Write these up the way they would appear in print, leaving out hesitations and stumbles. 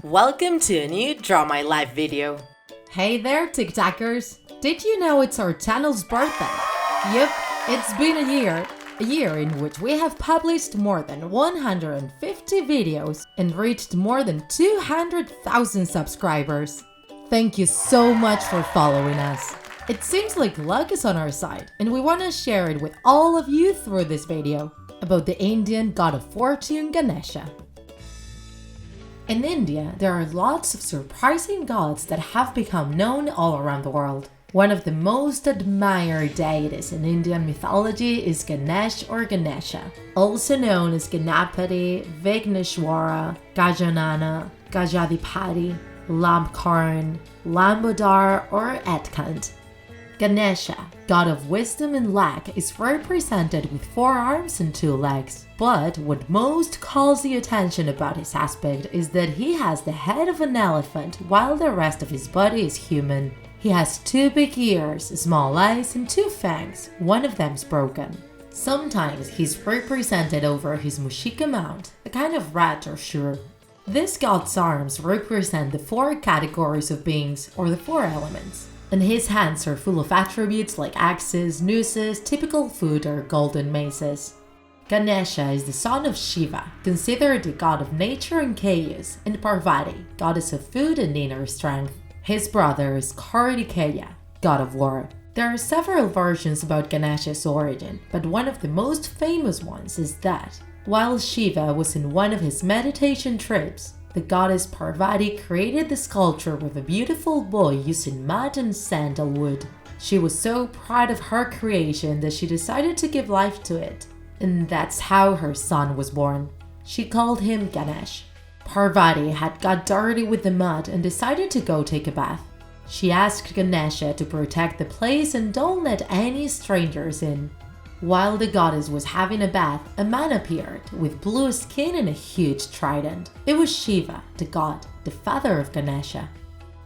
Welcome to a new Draw My Life video. Hey there, TikTakers! Did you know it's our channel's birthday? Yep, it's been a year in which we have published more than 150 videos and reached more than 200,000 subscribers. Thank you so much for following us. It seems like luck is on our side, and we want to share it with all of you through this video about the Indian god of fortune, Ganesha. In India, there are lots of surprising gods that have become known all around the world. One of the most admired deities in Indian mythology is Ganesh or Ganesha, also known as Ganapati, Vigneshwara, Gajanana, Gajadipati, Lambkaran, Lambodar or Etkant. Ganesha, god of wisdom and luck, is represented with 4 arms and 2 legs. But what most calls the attention about his aspect is that he has the head of an elephant while the rest of his body is human. He has 2 big ears, small eyes and 2 fangs, one of them's broken. Sometimes he's represented over his Mushika mount, a kind of rat or shrew. This god's arms represent the 4 categories of beings, or the 4 elements. And his hands are full of attributes like axes, nooses, typical food or golden maces. Ganesha is the son of Shiva, considered the god of nature and chaos, and Parvati, goddess of food and inner strength. His brother is Kartikeya, god of war. There are several versions about Ganesha's origin, but one of the most famous ones is that, while Shiva was in one of his meditation trips, the goddess Parvati created the sculpture with a beautiful boy using mud and sandalwood. She was so proud of her creation that she decided to give life to it. And that's how her son was born. She called him Ganesh. Parvati had got dirty with the mud and decided to go take a bath. She asked Ganesha to protect the place and don't let any strangers in. While the goddess was having a bath, a man appeared with blue skin and a huge trident. It was Shiva, the god, the father of Ganesha.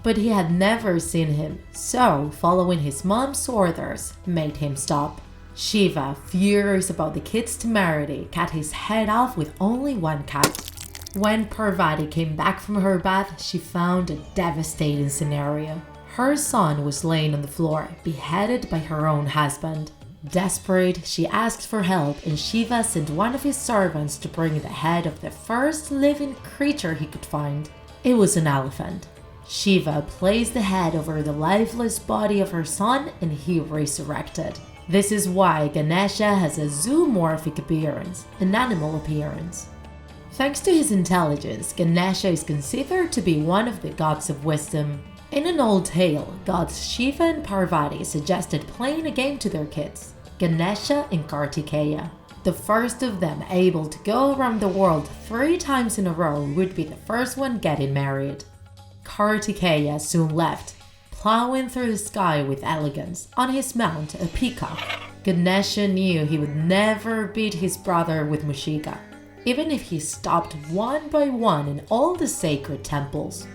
But he had never seen him, so, following his mom's orders, made him stop. Shiva, furious about the kid's temerity, cut his head off with only 1 cut. When Parvati came back from her bath, she found a devastating scenario. Her son was laying on the floor, beheaded by her own husband. Desperate, she asked for help, and Shiva sent one of his servants to bring the head of the first living creature he could find. It was an elephant. Shiva placed the head over the lifeless body of her son and he resurrected. This is why Ganesha has a zoomorphic appearance, an animal appearance. Thanks to his intelligence, Ganesha is considered to be one of the gods of wisdom. In an old tale, gods Shiva and Parvati suggested playing a game to their kids, Ganesha and Kartikeya. The first of them able to go around the world 3 times in a row would be the first one getting married. Kartikeya soon left, plowing through the sky with elegance, on his mount, a peacock. Ganesha knew he would never beat his brother with Mushika, even if he stopped one by one in all the sacred temples.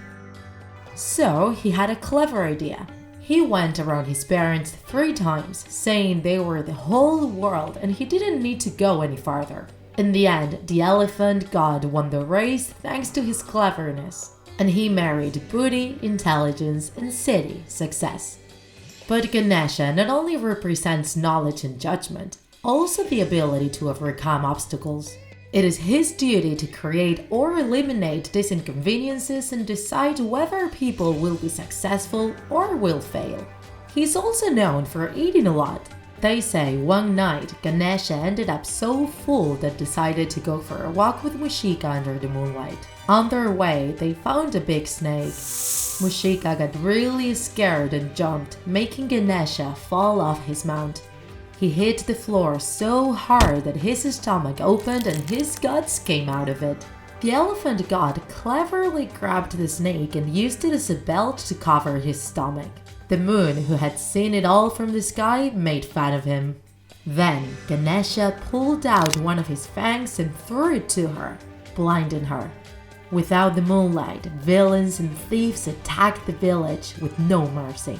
So he had a clever idea. He went around his parents 3 times, saying they were the whole world and he didn't need to go any farther. In the end, the elephant god won the race thanks to his cleverness, and he married booty, intelligence, and city success. But Ganesha not only represents knowledge and judgment, also the ability to overcome obstacles. It is his duty to create or eliminate these inconveniences and decide whether people will be successful or will fail. He's also known for eating a lot. They say one night Ganesha ended up so full that decided to go for a walk with Mushika under the moonlight. On their way, they found a big snake. Mushika got really scared and jumped, making Ganesha fall off his mount. He hit the floor so hard that his stomach opened and his guts came out of it. The elephant god cleverly grabbed the snake and used it as a belt to cover his stomach. The moon, who had seen it all from the sky, made fun of him. Then Ganesha pulled out one of his fangs and threw it to her, blinding her. Without the moonlight, villains and thieves attacked the village with no mercy.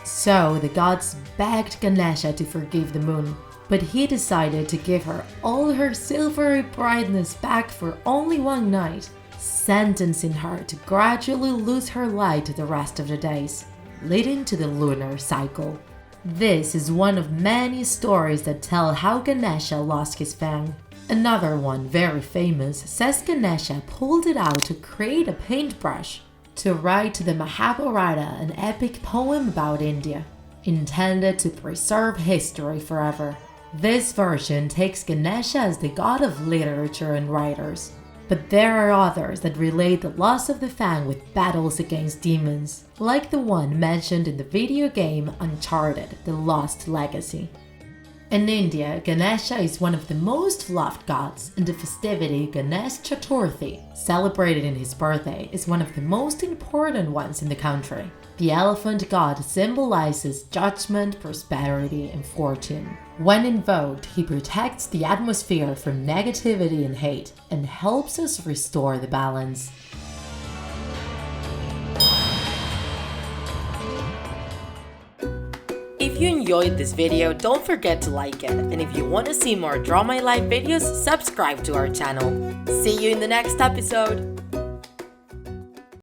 So the gods begged Ganesha to forgive the moon, but he decided to give her all her silvery brightness back for only 1 night. sentencing her to gradually lose her light the rest of the days, leading to the lunar cycle. This is one of many stories that tell how Ganesha lost his fang. Another one, very famous, says Ganesha pulled it out to create a paintbrush to write the Mahabharata, an epic poem about India, intended to preserve history forever. This version takes Ganesha as the god of literature and writers, but there are others that relate the loss of the fang with battles against demons, like the one mentioned in the video game Uncharted: The Lost Legacy. In India, Ganesha is one of the most loved gods, and the festivity Ganesh Chaturthi, celebrated in his birthday, is one of the most important ones in the country. The elephant god symbolizes judgment, prosperity, and fortune. When invoked, he protects the atmosphere from negativity and hate, and helps us restore the balance. If you enjoyed this video, don't forget to like it. And if you want to see more Draw My Life videos, subscribe to our channel. See you in the next episode!